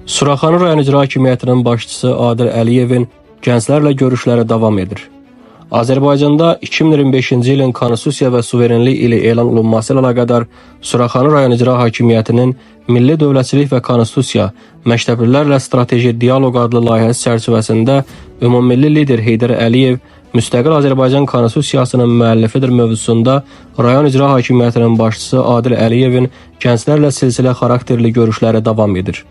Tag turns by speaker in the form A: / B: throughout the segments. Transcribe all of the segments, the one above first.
A: Suraxanı rayon icra hakimiyyətinin başçısı Adil Əliyevin gənclərlə görüşləri davam edir. Azərbaycanda 2025-ci ilin Konstitusiya və Suverenlik ili elan olunması ilə əlaqədar Suraxanı rayon icra hakimiyyətinin Milli Dövlətçilik və Konstitusiya Məktəblilərlə Strateji Dialoq adlı layihəsi çərçivəsində Ümummilli lider Heydər Əliyev Müstəqil Azərbaycan Konstitusiyasının müəllifidir mövzusunda rayon icra hakimiyyətinin başçısı Adil Əliyevin gənclərlə silsilə xarakterli görüşləri davam edir.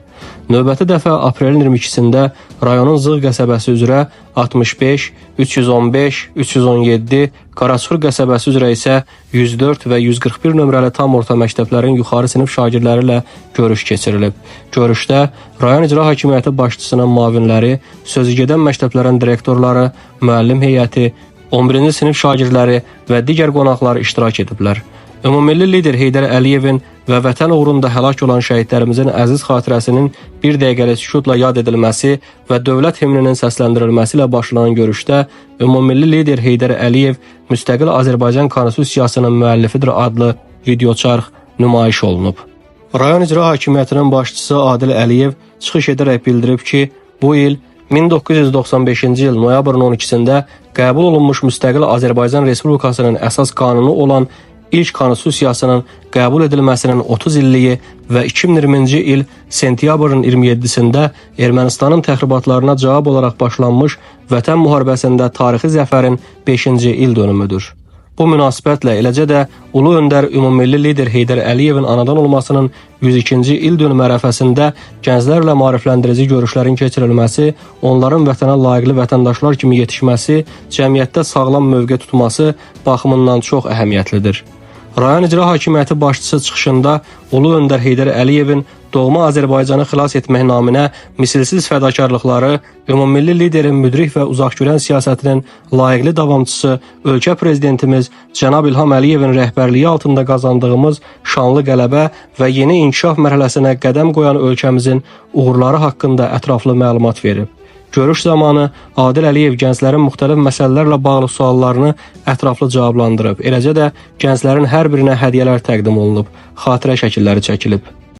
A: Növbəti dəfə aprelin 22-sində rayonun Zığ qəsəbəsi üzrə 65, 315, 317, Qaraçxır qəsəbəsi üzrə isə 104 və 141 nömrəli tam orta məktəblərin yuxarı sinif şagirdləri ilə görüş keçirilib. Görüşdə rayon icra hakimiyyəti başçısının müavinləri, sözügedən məktəblərin direktorları, müəllim heyəti, 11-ci sinif şagirdləri və digər qonaqlar iştirak ediblər. Ümummilli lider Heydər Əliyevin və vətən uğrunda həlak olan şəhidlərimizin əziz xatirəsinin bir dəqiqəlik sükutla yad edilməsi və dövlət himninin səsləndirilməsi ilə başlanan görüşdə Ümummilli lider Heydər Əliyev Müstəqil Azərbaycan Konstitusiyasının müəllifidir adlı videoçarx nümayiş olunub. Rayon icra hakimiyyətinin başçısı Adil Əliyev çıxış edərək bildirib ki, bu il 1995-ci il noyabrın 12-sində qəbul olunmuş Müstəqil Azərbaycan Respublikasının əsas qanunu olan İlk Konstitusiyasının qəbul edilməsinin 30 illiyi və 2020-ci il sentyabrın 27-sində Ermənistanın təxribatlarına cavab olaraq başlanmış Vətən müharibəsində tarixi zəfərin 5-ci il dönümüdür. Bu münasibətlə eləcə də Ulu Öndər Ümummilli lider Heydər Əliyevin anadan olmasının 102-ci il dönümü ərəfəsində gənclərlə maarifləndirici görüşlərin keçirilməsi, onların vətənə layiqli vətəndaşlar kimi yetişməsi, cəmiyyətdə sağlam mövqe tutması baxımından çox əhəmiyyətlidir. Rayon icra hakimiyyəti başçısı çıxışında Ulu Öndər Heydər Əliyevin doğma Azərbaycanı xilas etmək naminə misilsiz fədakarlıqları, ümummilli liderin müdrik və uzaqgörən siyasətinin layiqli davamçısı ölkə prezidentimiz cənab İlham Əliyevin rəhbərliyi altında qazandığımız şanlı qələbə və yeni inkişaf mərhələsinə qədəm qoyan ölkəmizin uğurları haqqında ətraflı məlumat verib. Görüş zamanı Adil Əliyev gənclərin müxtəlif məsələlərlə bağlı suallarını ətraflı cavablandırıb. Eləcə də gənclərin hər birinə hədiyyələr təqdim olunub, xatirə şəkilləri çəkilib.